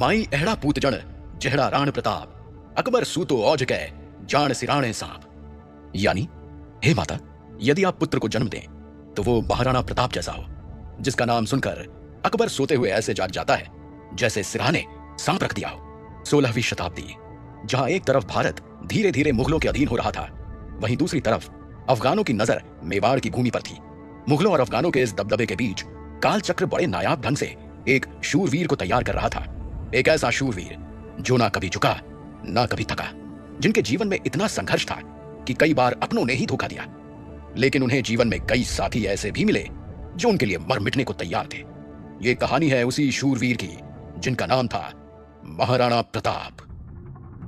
माई अहड़ा पूत जण जहड़ा राण प्रताप अकबर सूतो औज कै जान सिराणे सांप। यानी हे माता, यदि आप पुत्र को जन्म दें तो वो महाराणा प्रताप जैसा हो, जिसका नाम सुनकर अकबर सोते हुए ऐसे जाग जाता है जैसे सिरहाने सांप रख दिया हो। 16वीं शताब्दी, जहां एक तरफ भारत धीरे धीरे मुगलों के अधीन हो रहा था, वहीं दूसरी तरफ अफगानों की नजर मेवाड़ की भूमि पर थी। मुगलों और अफगानों के इस दबदबे के बीच कालचक्र बड़े नायाब ढंग से एक शूरवीर को तैयार कर रहा था। एक ऐसा शूरवीर जो ना कभी झुका ना कभी थका, जिनके जीवन में इतना संघर्ष था कि कई बार अपनों ने ही धोखा दिया, लेकिन उन्हें जीवन में कई साथी ऐसे भी मिले जो उनके लिए मर मिटने को तैयार थे। ये कहानी है उसी शूरवीर की जिनका नाम था महाराणा प्रताप।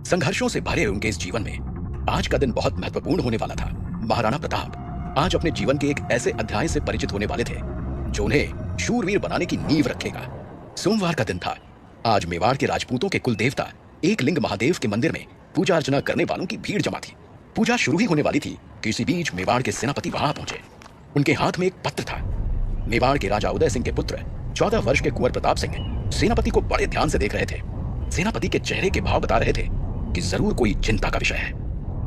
संघर्षों से भरे उनके इस जीवन में आज का दिन बहुत महत्वपूर्ण होने वाला था। महाराणा प्रताप आज अपने जीवन के एक ऐसे अध्याय से परिचित होने वाले थे जो उन्हें शूरवीर बनाने की नींव रखेगा। सोमवार का दिन था। आज मेवाड़ के राजपूतों के कुल देवता एक लिंग महादेव के मंदिर में पूजा अर्चना करने वालों की भीड़ जमा थी। पूजा शुरू ही होने वाली थी कि इसी बीच मेवाड़ के सेनापति वहां पहुंचे। उनके हाथ में एक पत्र था। मेवाड़ के राजा उदय सिंह के पुत्र 14 वर्ष के कुंवर प्रताप सिंह सेनापति को बड़े ध्यान से देख रहे थे। सेनापति के चेहरे के भाव बता रहे थे कि जरूर कोई चिंता का विषय है,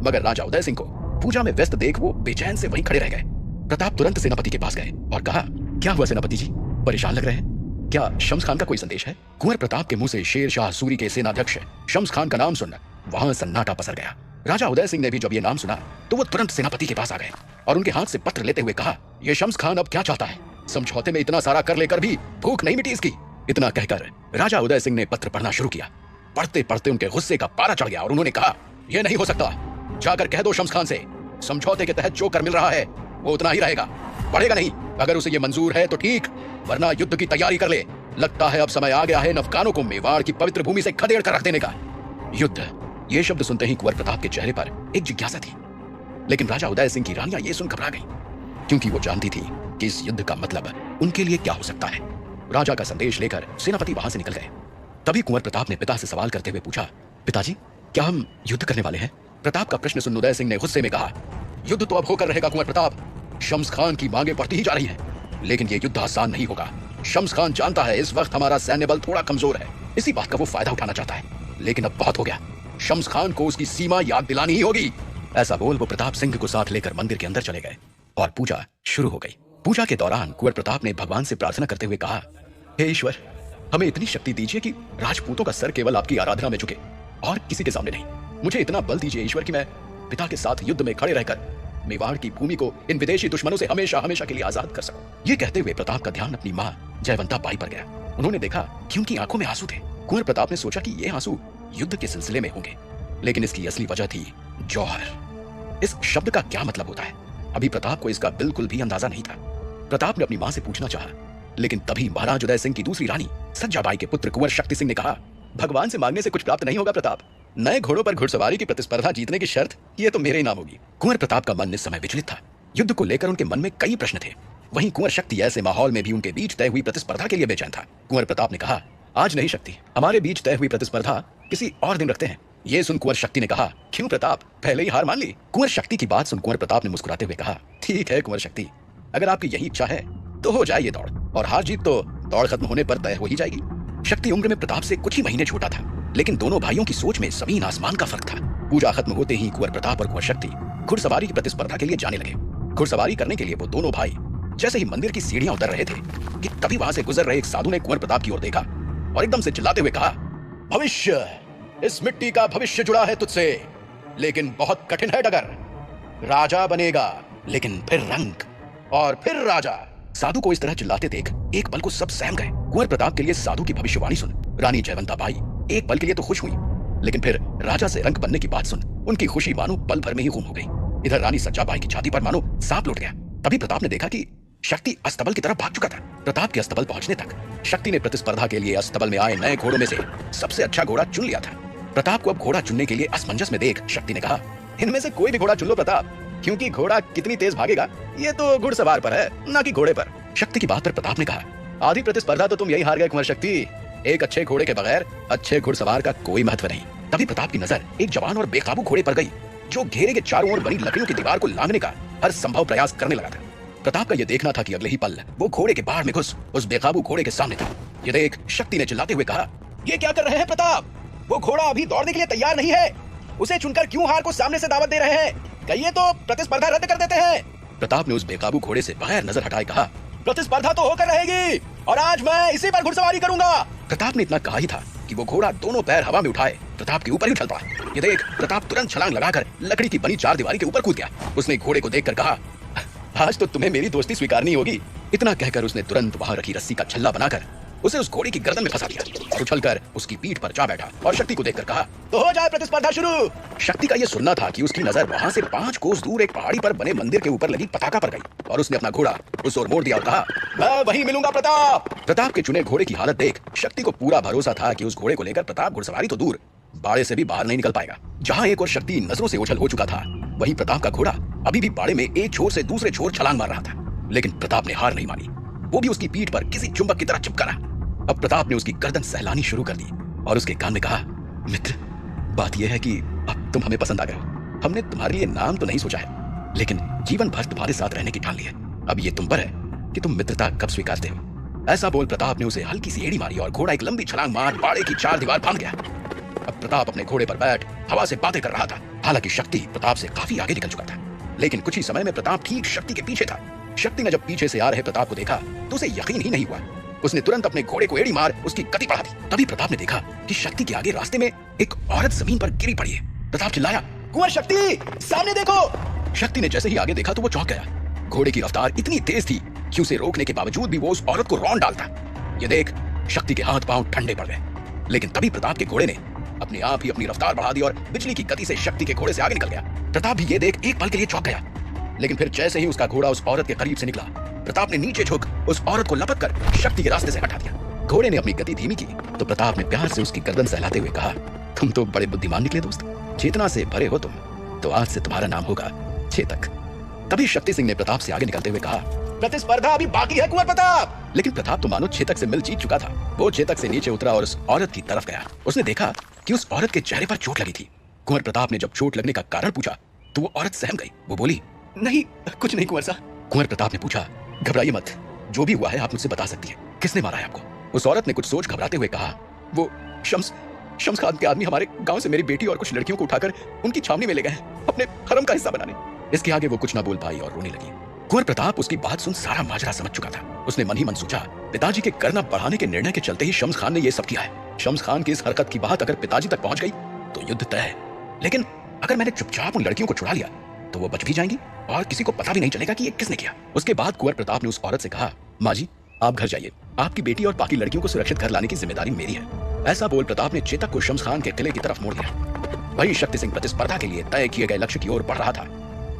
मगर राजा उदय सिंह को पूजा में व्यस्त देख वो बेचैन से वहीं खड़े रह गए। प्रताप तुरंत सेनापति के पास गए और कहा, क्या हुआ सेनापति जी, परेशान लग रहे हैं? क्या शम्स खान का कोई संदेश है? कुंवर प्रताप के मुंह से शेर शाह सूरी के सेनाध्यक्ष शम्स खान का नाम सुन वहां सन्नाटा पसर गया। राजा उदय सिंह ने भी जब ये नाम सुना तो वो तुरंत सेनापति के पास आ गए और उनके हाथ से पत्र लेते हुए कहा, ये शम्स खान अब क्या चाहता है? समझौते में इतना सारा कर लेकर भी भूख नहीं मिटी इसकी। इतना कहकर राजा उदय सिंह ने पत्र पढ़ना शुरू किया। पढ़ते पढ़ते उनके गुस्से का पारा चढ़ गया और उन्होंने कहा, यह नहीं हो सकता, जाकर कह दो शम्स खान से समझौते के तहत जो कर मिल रहा है वो उतना ही रहेगा, बढ़ेगा नहीं। अगर उसे ये मंजूर है तो ठीक, वरना युद्ध की तैयारी कर ले। लगता है अब समय आ गया है अफगानों को मेवाड़ की पवित्र भूमि से खदेड़ कर रख देने का। युद्ध, ये शब्द सुनते ही कुंवर प्रताप के चेहरे पर एक जिज्ञासा थी, लेकिन राजा उदय सिंह की रानियां ये सुन घबरा गई, क्योंकि वो जानती थी कि इस युद्ध का मतलब उनके लिए क्या हो सकता है। राजा का संदेश लेकर सेनापति वहां से निकल गए। तभी कुंवर प्रताप ने पिता से सवाल करते हुए पूछा, पिताजी, क्या हम युद्ध करने वाले हैं? प्रताप का प्रश्न सुन उदय सिंह ने गुस्से में कहा, युद्ध तो अब होकर रहेगा कुंवर प्रताप। शम्स खान की मांगे बढ़ती ही जा रही हैं, लेकिन ये युद्ध आसान नहीं होगा। शम्स खान जानता है इस वक्त हमारा सैन्य बल थोड़ा कमजोर है, इसी बात का वो फायदा उठाना चाहता है, लेकिन अब बहुत हो गया। शम्स खान को उसकी सीमा याद दिलानी ही होगी। ऐसा बोल वो प्रताप सिंह को साथ लेकर मंदिर के अंदर चले गए और पूजा शुरू हो गई। पूजा के दौरान कुंवर प्रताप ने भगवान से प्रार्थना करते हुए कहा, हे ईश्वर, हमें इतनी शक्ति दीजिए कि राजपूतों का सर केवल आपकी आराधना में झुके और किसी के सामने नहीं। मुझे इतना बल दीजिए ईश्वर कि मैं पिता के साथ युद्ध में खड़े रहकर मेवाड़ की भूमि को इन विदेशी दुश्मनों से हमेशा हमेशा के लिए आजाद कर सकूं। ये कहते हुए प्रताप का ध्यान अपनी माँ जयवंता बाई पर गया। उन्होंने देखा कि उनकी आंखों में आंसू थे। कुंवर प्रताप ने सोचा कि ये आंसू युद्ध के सिलसिले में होंगे, लेकिन इसकी असली वजह थी जौहर। इस शब्द का क्या मतलब होता है? अभी प्रताप को इसका बिल्कुल भी अंदाजा नहीं था। प्रताप ने अपनी मां से पूछना चाहा, लेकिन तभी महाराज उदय सिंह की दूसरी रानी सज्जाबाई के पुत्र कुंवर शक्ति सिंह ने कहा, भगवान से मांगने से कुछ प्राप्त नहीं होगा प्रताप। नए घोड़ों पर घुड़सवारी की प्रतिस्पर्धा जीतने की शर्त ये तो मेरे ही नाम होगी। कुंवर प्रताप का मन इस समय विचलित था। युद्ध को लेकर उनके मन में कई प्रश्न थे। वहीं कुंवर शक्ति ऐसे माहौल में भी उनके बीच तय हुई प्रतिस्पर्धा के लिए बेचैन था। कुंवर प्रताप ने कहा, आज नहीं शक्ति, हमारे बीच तय हुई प्रतिस्पर्धा किसी और दिन रखते हैं। ये सुन कुंवर शक्ति ने कहा, क्यों प्रताप, पहले ही हार मान ली? कुंवर शक्ति की बात सुन कुंवर प्रताप ने मुस्कुराते हुए कहा, ठीक है कुंवर शक्ति, अगर आपकी यही इच्छा है तो हो जाए ये दौड़, और हार जीत तो दौड़ खत्म होने पर तय हो ही जाएगी। शक्ति उम्र में प्रताप से कुछ ही महीने छोटा था, लेकिन दोनों भाइयों की सोच में जमीन आसमान का फर्क था। पूजा खत्म होते ही कुंवर प्रताप और कुंवर शक्ति घुड़सवारी की प्रतिस्पर्धा के लिए जाने लगे। घुड़सवारी करने के लिए वो दोनों भाई जैसे ही मंदिर की सीढ़ियां उतर रहे थे कि तभी वहां से गुजर रहे एक साधु ने कुंवर प्रताप की ओर देखा और एकदम से चिल्लाते हुए कहा, भविष्य, इस मिट्टी का भविष्य जुड़ा है तुझसे, लेकिन बहुत कठिन है डगर। राजा बनेगा, लेकिन फिर रंग और फिर राजा। साधु को इस तरह चिल्लाते देख एक पल को सब सहम गए। कुंवर प्रताप के लिए साधु की भविष्यवाणी सुन रानी जयवंता बाई एक पल के लिए तो खुश हुई, लेकिन फिर राजा से रंग बनने की बात सुन उनकी खुशी मानो पल भर में ही गुम हो गई। इधर रानी सज्जाबाई की छाती पर मानो सांप लौट गया। तभी प्रताप ने देखा कि शक्ति अस्तबल की तरफ भाग चुका था। प्रताप के अस्तबल पहुंचने तक शक्ति ने प्रतिस्पर्धा के लिए अस्तबल में आए नए घोड़ों में से सबसे अच्छा घोड़ा चुन लिया था। प्रताप को अब घोड़ा चुनने के लिए असमंजस में देख शक्ति ने कहा, इनमें से कोई भी घोड़ा चुन लो प्रताप, क्योंकि घोड़ा कितनी तेज भागेगा ये तो घुड़सवार पर है, ना कि घोड़े पर। शक्ति की बात पर प्रताप ने कहा, आधी प्रतिस्पर्धा तो तुम यही हार गए कुंवर शक्ति। एक अच्छे घोड़े के बगैर अच्छे घुड़सवार का कोई महत्व नहीं। तभी प्रताप की नजर एक जवान और बेकाबू घोड़े पर गई, जो घेरे के चारों ओर बनी लकड़ियों की दीवार को लांघने का हर संभव प्रयास करने लगा था। प्रताप का यह देखना था कि अगले ही पल वो घोड़े के बाढ़ में घुस उस बेकाबू घोड़े के सामने था। ये देख शक्ति ने चिल्लाते हुए कहा, ये क्या कर रहे हैं प्रताप? वो घोड़ा अभी दौड़ने के लिए तैयार नहीं है। उसे चुनकर क्यों हार को सामने से दावत दे रहे हैं? कहिए तो प्रतिस्पर्धा रद्द कर देते हैं। प्रताप ने उस बेकाबू घोड़े से बगैर नजर हटाए कहा, प्रतिस्पर्धा तो होकर रहेगी और आज मैं इसी पर घुड़सवारी करूंगा। प्रताप ने इतना कहा ही था कि वो घोड़ा दोनों पैर हवा में उठाए प्रताप के ऊपर ही उछल पड़ा। ये देख प्रताप तुरंत छलांग लगाकर लकड़ी की बनी चारदीवारी के ऊपर कूद गया। उसने घोड़े को देखकर कहा, आज तो तुम्हें मेरी दोस्ती स्वीकारनी होगी। इतना कहकर उसने तुरंत वहां रखी रस्सी का छल्ला बनाकर उसे उस घोड़े की गर्दन में फंसा दिया और उछलकर उसकी पीठ पर जा बैठा और शक्ति को देखकर कहा, तो हो जाए प्रतिस्पर्धा शुरू। शक्ति का यह सुनना था कि उसकी नजर वहां से 5 कोस दूर एक पहाड़ी पर बने मंदिर के ऊपर लगी पताका पर गई और उसने अपना घोड़ा उस ओर मोड़ दिया और कहा, मैं वहीं मिलूंगा प्रताप। प्रताप के चुने घोड़े की हालत देख शक्ति को पूरा भरोसा था कि उस घोड़े को लेकर प्रताप घुड़सवारी तो दूर बाड़े से भी बाहर नहीं निकल पाएगा। जहां एक और शक्ति नजरों से ओझल हो चुका था, वहीं प्रताप का घोड़ा अभी भी बाड़े में एक छोर से दूसरे छोर छलांग मार रहा था। लेकिन प्रताप ने हार नहीं मानी, वो भी उसकी पीठ पर किसी चुंबक की तरह चिपका रहा। अब प्रताप ने उसकी गर्दन सहलानी शुरू कर दी और उसके कान में कहा, मित्र, बात यह है कि अब तुम हमें पसंद आ गए हो। हमने तुम्हारे लिए नाम तो नहीं सोचा है, लेकिन जीवन भर तुम्हारे साथ रहने की ठान ली है। अब ये तुम पर है कि तुम मित्रता कब स्वीकारते हो। ऐसा बोल प्रताप ने उसे हल्की सी एड़ी मारी और घोड़ा एक लंबी छलांग मार बाड़े की चार दीवार फांद गया। अब प्रताप अपने घोड़े पर बैठ हवा से बातें कर रहा था। हालांकि शक्ति प्रताप से काफी आगे निकल चुका था, लेकिन कुछ ही समय में प्रताप ठीक शक्ति के पीछे था। शक्ति ने जब पीछे से आ रहे प्रताप को देखा तो उसे यकीन ही नहीं हुआ। उसने तुरंत अपने घोड़े को एड़ी मार उसकी गति बढ़ा दी। तभी प्रताप ने देखा कि शक्ति के आगे रास्ते में एक औरत जमीन पर गिरी पड़ी है। प्रताप चिल्लाया, कुंवर शक्ति, सामने देखो। शक्ति ने जैसे ही आगे देखा तो वो चौंक गया। घोड़े की रफ्तार इतनी तेज थी कि उसे रोकने के बावजूद भी वो उस औरत को रौंद डालता। ये देख शक्ति के हाथ पांव ठंडे पड़ गए। लेकिन तभी प्रताप के घोड़े ने अपने आप ही अपनी रफ्तार बढ़ा दी और बिजली की गति से शक्ति के घोड़े से आगे निकल गया। प्रताप भी ये देख एक पल के लिए चौंक गया। लेकिन फिर जैसे ही उसका घोड़ा उस औरत के करीब से निकला, प्रताप ने नीचे झुक उस औरत को लपक कर शक्ति के रास्ते से हटा दिया। घोड़े ने अपनी गति धीमी की तो प्रताप ने प्यार से उसकी गर्दन सहलाते हुए कहा, तुम तो बड़े बुद्धिमान निकले दोस्त, चेतना से भरे हो तुम, तो आज से तुम्हारा नाम होगा चेतक। तभी शक्ति सिंह ने प्रताप से आगे निकलते हुए कहा, प्रतिस्पर्धा अभी बाकी है कुंवर प्रताप। लेकिन प्रताप तो मानो चेतक से मिल जीत चुका था। वो चेतक से नीचे उतरा और उस औरत की तरफ गया। उसने देखा कि उस औरत के चेहरे पर चोट लगी थी। कुंवर प्रताप ने जब चोट लगने का कारण पूछा तो वो औरत सहम गई। वो बोली, नहीं कुछ नहीं कुंवर साहब। कुंवर प्रताप ने पूछा, घबराइए मत, जो भी हुआ है आप मुझसे बता सकती है, किसने मारा है आपको? उस औरत ने कुछ सोच घबराते हुए कहा, वो शम्स खान के आदमी हमारे गांव से मेरी बेटी और कुछ लड़कियों को उठाकर उनकी छावनी में ले गए हैं अपने हरम का हिस्सा बनाने। इसके आगे वो कुछ ना बोल पाई और रोने लगी। कुंवर प्रताप उसकी बात सुन सारा माजरा समझ चुका था। उसने मन ही मन सोचा, पिताजी के करना बढ़ाने के निर्णय के चलते ही शम्स खान ने यह सब किया है। शम्स खान की इस हरकत की बात अगर पिताजी तक पहुंच गई तो युद्ध तय है। लेकिन अगर मैंने चुपचाप उन लड़कियों को छुड़ा लिया तो वो बच भी जाएंगी और किसी को पता भी नहीं चलेगा कि ये किसने किया। उसके बाद कुंवर प्रताप ने उस औरत से कहा, माँ जी आप घर जाइए, आपकी बेटी और बाकी लड़कियों को सुरक्षित घर लाने की जिम्मेदारी मेरी है। ऐसा बोल प्रताप ने चेतक को शम्स खान के किले की तरफ मोड़ दिया। वही शक्ति सिंह प्रतिस्पर्धा के लिए तय किए गए लक्ष्य की ओर बढ़ रहा था।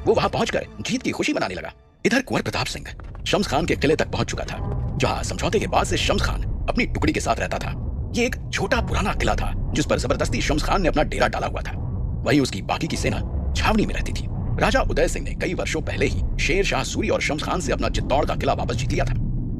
वो वहां पहुंचकर जीत की खुशी मनाने लगा। इधर कुंवर प्रताप सिंह शम्स खान के किले तक पहुंच चुका था, जहां समझौते के बाद से शम्स खान अपनी टुकड़ी के साथ रहता था। ये एक छोटा पुराना किला था जिस पर जबरदस्ती शम्स खान ने अपना डेरा डाला हुआ था। वहीं उसकी बाकी की सेना छावनी में रहती थी। राजा उदय सिंह ने कई वर्षों पहले ही शेर शाह सूरी और शम्स खान से अपना चित्तौड़ का किला वापस जीत लिया था।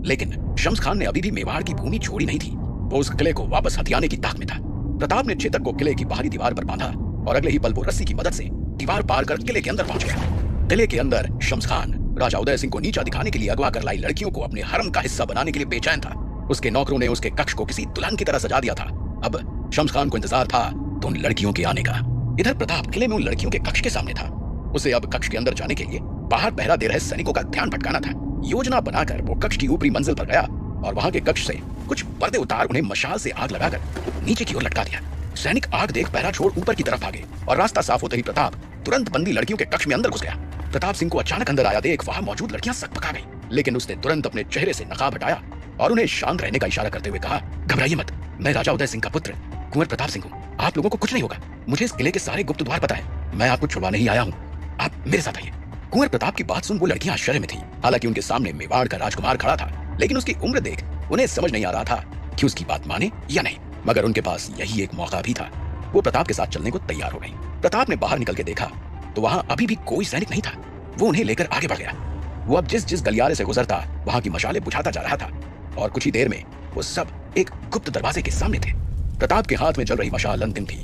लेकिन शम्स खान ने अभी भी मेवाड़ की भूमि छोड़ी नहीं थी। वो उस किले को वापस हथियाने की ताक में था। प्रताप ने चेतक को किले की बाहरी दीवार पर बांधा और अगले ही पल वो रस्सी की मदद से दीवार पार कर किले के अंदर पहुंच गया। किले के अंदर शम्स खान राजा उदय सिंह को नीचा दिखाने के लिए अगवा कर लाई लड़कियों को अपने हरम का हिस्सा बनाने के लिए बेचैन था। उसके नौकरों ने उसके कक्ष को किसी दुल्हन की तरह सजा दिया था। अब शम्स खान को इंतजार था तो उन लड़कियों के आने का। इधर प्रताप किले में उन लड़कियों के कक्ष के सामने था। उसे अब कक्ष के अंदर जाने के लिए बाहर पहरा दे रहे सैनिकों का ध्यान भटकाना था। योजना बनाकर वो कक्ष की ऊपरी मंजिल पर गया और वहां के कक्ष से कुछ पर्दे उतार उन्हें मशाल से आग लगाकर नीचे की ओर लटका दिया। सैनिक आग देख पहरा छोड़ ऊपर की तरफ भागे और रास्ता साफ होते ही प्रताप तुरंत बंदी लड़कियों के कक्ष में अंदर घुस गया। प्रताप सिंह को अचानक अंदर आया देख वहां मौजूद लड़कियां सकपका गई, लेकिन उसने तुरंत अपने चेहरे से नकाब हटाया और उन्हें शांत रहने का इशारा करते हुए कहा, घबराइए मत, मैं राजा उदय सिंह का पुत्र कुंवर प्रताप सिंह हूँ। आप लोगों को कुछ नहीं होगा। मुझे इस किले के सारे गुप्त द्वार पता है। मैं आपको छुड़वाने ही आया हूँ, आप मेरे साथ आइए। कुंवर प्रताप की बात सुन वो लड़कियां आश्चर्य में थी। हालांकि उनके सामने मेवाड़ का राजकुमार खड़ा था, लेकिन उसकी उम्र देख उन्हें समझ नहीं आ रहा था कि उसकी बात माने या नहीं। मगर उनके पास यही एक मौका भी था। वो प्रताप के साथ चलने को तैयार हो गई। प्रताप ने बाहर निकल के देखा तो वहां अभी भी कोई सैनिक नहीं था। वो उन्हें लेकर आगे बढ़ गया। वो अब जिस जिस गलियारे से गुजरता वहां की मशालें बुझाता जा रहा था और कुछ ही देर में वो सब एक गुप्त दरवाजे के सामने थे। प्रताप के हाथ में जल रही मशाल अंतिम थी।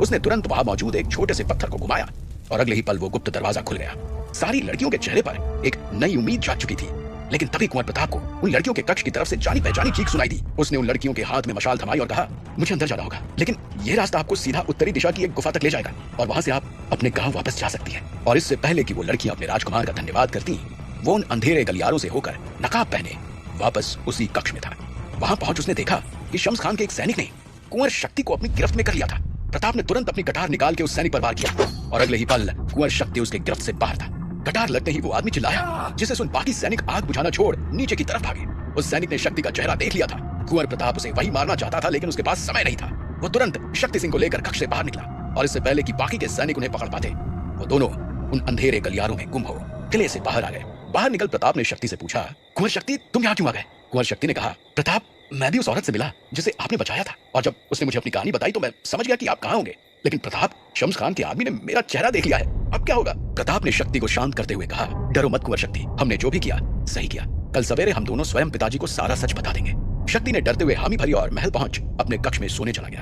उसने तुरंत वहां मौजूद एक छोटे से पत्थर को घुमाया और अगले ही पल वो गुप्त दरवाजा खुल गया। सारी लड़कियों के चेहरे पर एक नई उम्मीद जाग चुकी थी। लेकिन तभी कुंवर प्रताप को उन लड़कियों के कक्ष की तरफ से जानी पहचानी चीख सुनाई दी। उसने उन लड़कियों के हाथ में मशाल थमाई और कहा, मुझे अंदर जाना होगा, लेकिन ये रास्ता आपको सीधा उत्तरी दिशा की एक गुफा तक ले जाएगा और वहां से आप अपने गांव वापस जा सकती है। और इससे पहले कि वो लड़कियां अपने राजकुमार का धन्यवाद करती, वो उन अंधेरे गलियारों से होकर नकाब पहने वापस उसी कक्ष में था। वहां पहुंच उसने देखा कि शम्स खान के एक सैनिक ने कुंवर शक्ति को अपनी गिरफ्त में कर लिया था। प्रताप ने तुरंत अपनी कटार निकाल के उस सैनिक पर वार किया और अगले ही पल कुंवर शक्ति उसके गिरफ्त से बाहर था। कटार लगते ही वो आदमी चिल्लाया, जिसे सुन बाकी सैनिक आग बुझाना छोड़ नीचे की तरफ भागे। उस सैनिक ने शक्ति का चेहरा देख लिया था। कुंवर प्रताप उसे वही मारना चाहता था, लेकिन उसके पास समय नहीं था। वो तुरंत शक्ति सिंह को लेकर कक्ष से बाहर निकला और इससे पहले कि बाकी के सैनिक उन्हें पकड़ पाते, वो दोनों उन अंधेरे गलियारों में गुम हो किले से बाहर आ गए। बाहर निकल प्रताप ने शक्ति से पूछा, कुंवर शक्ति, तुम यहाँ क्यों आ गए? कुंवर शक्ति ने कहा, प्रताप, मैं भी उस औरत से मिला जिसे आपने बचाया था, और जब उसने मुझे अपनी कहानी बताई तो मैं समझ गया कि आप कहाँ होंगे। लेकिन प्रताप, शम्स खान के आदमी ने मेरा चेहरा देख लिया है, अब क्या होगा? प्रताप ने शक्ति को शांत करते हुए कहा, डरो मत कुंवर शक्ति, हमने जो भी किया सही किया। कल सवेरे हम दोनों स्वयं पिताजी को सारा सच बता देंगे। शक्ति ने डरते हुए हामी भरी और महल पहुंच अपने कक्ष में सोने चला गया।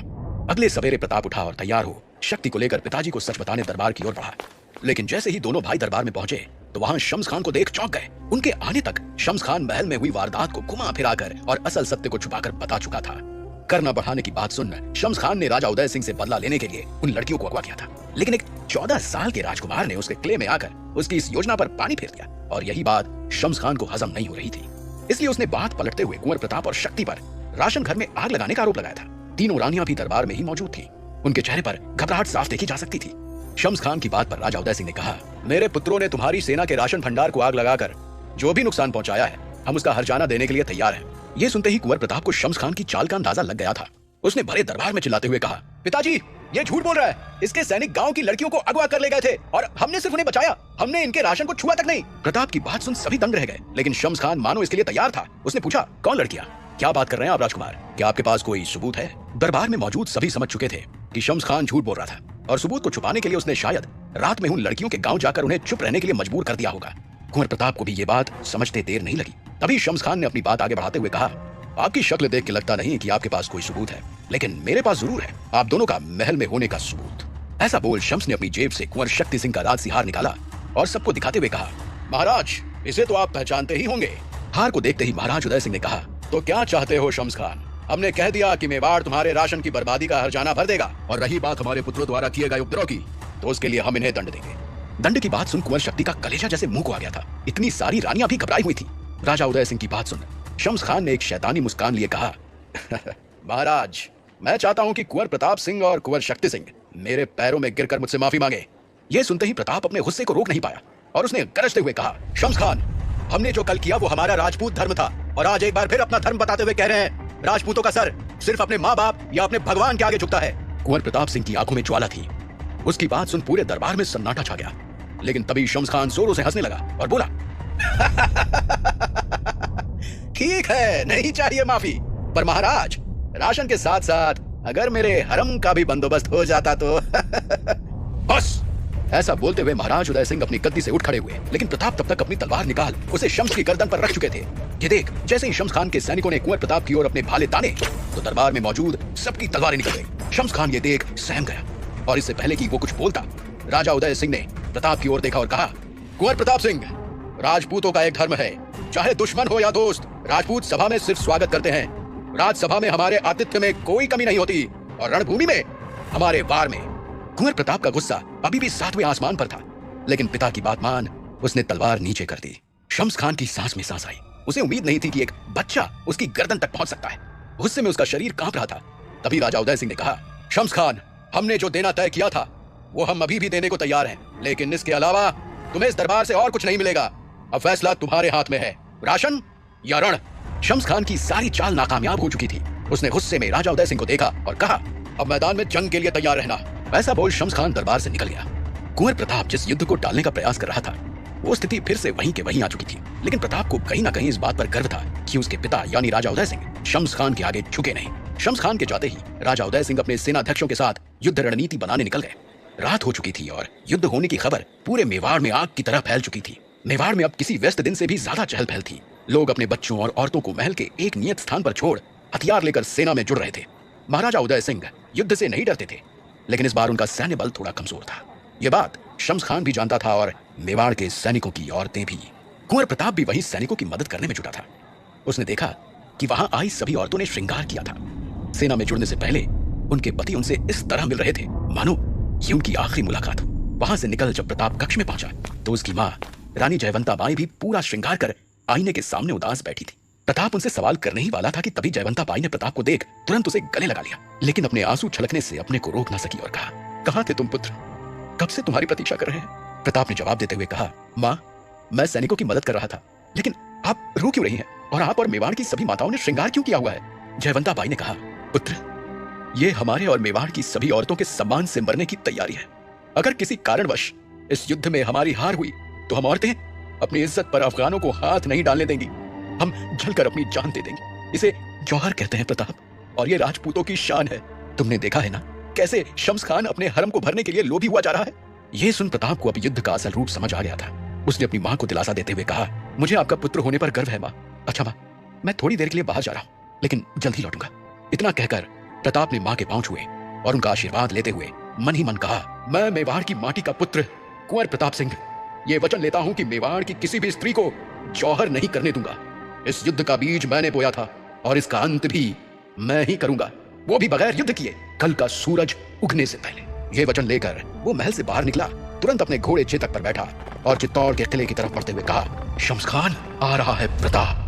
अगले सवेरे प्रताप उठा और तैयार हो शक्ति को लेकर पिताजी को सच बताने दरबार की ओर बढ़ा। लेकिन जैसे ही दोनों भाई दरबार में पहुंचे तो वहां शम्स खान को देख चौंक गए। उनके आने तक शम्स खान महल में हुई वारदात को घुमा फिराकर और असल सत्य को छुपाकर बता चुका था। करना बढ़ाने की बात सुन शम्स खान ने राजा उदय सिंह से बदला लेने के लिए उन लड़कियों को अगवा किया था, लेकिन एक 14 साल के राजकुमार ने उसके किले में आकर उसकी इस योजना पर पानी फेर दिया और यही बात शम्स खान को हजम नहीं हो रही थी। इसलिए उसने बात पलटते हुए कुंवर प्रताप और शक्ति पर राशन घर में आग लगाने का आरोप लगाया था। तीनों रानियां भी दरबार में ही मौजूद थी। उनके चेहरे पर घबराहट साफ देखी जा सकती थी। शम्स खान की बात पर राजा उदय सिंह ने कहा, मेरे पुत्रों ने तुम्हारी सेना के राशन भंडार को आग लगाकर जो भी नुकसान पहुंचाया है, हम उसका हर्जाना देने के लिए तैयार हैं। ये सुनते ही कुंवर प्रताप को शम्स खान की चाल का अंदाजा लग गया था। उसने भरे दरबार में चिल्लाते हुए कहा, पिताजी, ये झूठ बोल रहा है। इसके सैनिक गांव की लड़कियों को अगवा कर ले गए थे और हमने सिर्फ उन्हें बचाया, हमने इनके राशन को छुआ तक नहीं। प्रताप की बात सुन सभी दंग रह गए, लेकिन शम्स खान मानो इसके लिए तैयार था। उसने पूछा, कौन लड़कियां? क्या बात कर रहे हैं आप राजकुमार? क्या आपके पास कोई सबूत है? दरबार में मौजूद सभी समझ चुके थे कि शम्स खान झूठ बोल रहा था और सबूत को छुपाने के लिए उसने शायद रात में उन लड़कियों के गांव जाकर उन्हें चुप रहने के लिए मजबूर कर दिया होगा। कुंवर प्रताप को भी ये बात समझते देर नहीं लगी। तभी शम्स खान ने अपनी बात आगे बढ़ाते हुए कहा, आपकी शक्ल देख के लगता नहीं कि आपके पास कोई सबूत है, लेकिन मेरे पास जरूर है आप दोनों का महल में होने का सबूत। ऐसा बोल शम्स ने अपनी जेब से कुंवर शक्ति सिंह का राजसी हार निकाला और सबको दिखाते हुए कहा, महाराज, इसे तो आप पहचानते ही होंगे। हार को देखते ही महाराज उदय सिंह ने कहा, तो क्या चाहते हो शम्स खान? हमने कह दिया कि मेवाड़ तुम्हारे राशन की बर्बादी का हर्जाना भर देगा, और रही बात हमारे पुत्रों द्वारा किए गए उपद्रव की, तो उसके लिए हम इन्हें दंड देंगे। दंड की बात सुन कुंवर शक्ति का कलेजा जैसे मुंह को आ गया था। इतनी सारी रानियां भी घबराई हुई थी। राजा उदय सिंह की बात सुन शम्स खान ने एक शैतानी मुस्कान लिए कहा, महाराज, मैं चाहता हूं कि कुंवर प्रताप सिंह और कुंवर शक्ति सिंह मेरे पैरों में गिरकर मुझसे माफी मांगे। ये सुनते ही प्रताप अपने गुस्से को रोक नहीं पाया और उसने गरजते हुए कहा, शम्स खान, हमने जो कल किया वो हमारा राजपूत धर्म था, और आज एक बार फिर अपना धर्म बताते हुए कह रहे हैं, राजपूतों का सर सिर्फ अपने माँ बाप या अपने भगवान के आगे झुकता है। कुंवर प्रताप सिंह की आंखों में ज्वाला थी। उसकी बात सुन पूरे दरबार में सन्नाटा छा गया, लेकिन तभी शम्स खान जोरों से हंसने लगा और बोला, ठीक है, नहीं चाहिए माफी, पर महाराज, राशन के साथ साथ अगर मेरे हरम का भी बंदोबस्त हो जाता तो बस। ऐसा बोलते हुए महाराज उदय सिंह अपनी गद्दी से उठ खड़े हुए, लेकिन प्रताप तब तक अपनी तलवार निकाल उसे शम्स की गर्दन पर रख चुके थे। ये देख, जैसे ही शम्स खान के सैनिकों ने कुंवर प्रताप की ओर अपने भाले ताने, तो दरबार में मौजूद सबकी तलवारें निकल गई। शम्स खान ये देख सहम गया, और इससे पहले कि वो कुछ बोलता, राजा उदय सिंह ने प्रताप की ओर देखा और कहा, कुंवर प्रताप सिंह, राजपूतों का एक धर्म है, चाहे दुश्मन हो या दोस्त, राजपूत सभा में सिर्फ स्वागत करते हैं। राजसभा में हमारे आतिथ्य में कोई कमी नहीं होती, और रणभूमि में हमारे वार में। कुंवर प्रताप का गुस्सा अभी भी 7वें आसमान पर था, लेकिन पिता की बात मान उसने तलवार नीचे कर दी। शम्स खान की सांस में सांस आई। उसे उम्मीद नहीं थी कि एक बच्चा उसकी गर्दन तक पहुंच सकता है। गुस्से में उसका शरीर कांप रहा था। तभी राजा उदय सिंह ने कहा, शम्स खान, हमने जो देना तय किया था वो हम अभी भी देने को तैयार हैं, लेकिन इसके अलावा तुम्हें इस दरबार से और कुछ नहीं मिलेगा। अब फैसला तुम्हारे हाथ में है, राशन या रण। शम्स खान की सारी चाल नाकामयाब हो चुकी थी। उसने गुस्से में राजा उदय सिंह को देखा और कहा, अब मैदान में जंग के लिए तैयार रहना। ऐसा बोल शम्स खान दरबार से निकल गया। कुंवर प्रताप जिस युद्ध को टालने का प्रयास कर रहा था, वो स्थिति फिर से वहीं के वहीं आ चुकी थी, लेकिन प्रताप को कहीं ना कहीं इस बात पर गर्व था कि उसके पिता यानी राजा उदय सिंह शम्स खान के आगे झुके नहीं। शम्स खान के जाते ही राजा उदय सिंह अपने सेनाध्यक्षों के साथ युद्ध रणनीति बनाने निकल गए। रात हो चुकी थी और युद्ध होने की खबर पूरे मेवाड़ में आग की तरह फैल चुकी थी। मेवाड़ में अब किसी व्यस्त दिन से भी ज्यादा चहल पहल थी। लोग अपने बच्चों और औरतों को महल के एक नियत स्थान पर छोड़ हथियार लेकर सेना में जुड़ रहे थे। महाराजा उदय सिंह युद्ध से नहीं डरते थे, लेकिन इस बार उनका सैन्य बल थोड़ा कमजोर था। यह बात शम्स खान भी जानता था और मेवाड़ के सैनिकों की औरतें भी। कुंवर प्रताप भी वहीं सैनिकों की मदद करने में जुटा था। उसने देखा कि वहां आई सभी औरतों ने श्रृंगार किया था। सेना में जुड़ने से पहले उनके पति उनसे इस तरह मिल रहे थे मानो ये उनकी आखिरी मुलाकात हो। वहां से निकल जब प्रताप कक्ष में पहुंचा तो उसकी मां रानी जयवंता बाई भी पूरा श्रृंगार कर आईने के सामने उदास बैठी थी। प्रताप उनसे सवाल करने ही वाला था कि तभी जयवंता बाई ने प्रताप को देख तुरंत उसे गले लगा लिया, लेकिन अपने आंसू छलकने से अपने को रोक ना सकी और कहा, कहां थे तुम पुत्र? कब से तुम्हारी प्रतीक्षा कर रहे हैं? प्रताप ने जवाब देते हुए कहा, मां, मैं सैनिकों की मदद कर रहा था, लेकिन आप रो क्यों रही हैं? और आप और मेवाड़ की सभी माताओं ने श्रृंगार क्यों किया हुआ है? जयवंता बाई ने कहा, पुत्र, ये हमारे और मेवाड़ की सभी औरतों के सम्मान से मरने की तैयारी है। अगर किसी कारणवश इस युद्ध में हमारी हार हुई तो हम औरतें अपनी इज्जत पर अफगानों को हाथ नहीं डालने देंगी। हम जलकर अपनी जान दे देंगी। इसे जौहर कहते हैं प्रताप, और ये राजपूतों की शान है। तुमने देखा है ना कैसे शम्स खान अपने हरम को भरने के लिए लोभी हुआ जा रहा है। यह सुन प्रताप को अब युद्ध का असल रूप समझ आ गया था। उसने अपनी मां को दिलासा देते हुए कहा, मुझे आपका पुत्र होने पर गर्व है मां। अच्छा मां, मैं थोड़ी देर के लिए बाहर जा रहा हूं, लेकिन जल्द ही लौटूंगा। इतना कहकर प्रताप ने मां के पांव छुए और उनका आशीर्वाद लेते हुए मन ही मन कहा, मैं मेवाड़ की माटी का पुत्र कुंवर प्रताप सिंह ये वचन लेता हूं कि मेवाड़ की किसी भी स्त्री को जौहर नहीं करने दूंगा। इस युद्ध का बीज मैंने बोया था और इसका अंत भी मैं ही करूंगा, वो भी बगैर युद्ध किए, कल का सूरज उगने से पहले। ये वचन लेकर वो महल से बाहर निकला, तुरंत अपने घोड़े चेतक पर बैठा और चित्तौड़ के किले की तरफ बढ़ते हुए कहा, शम्स खान आ रहा है प्रताप।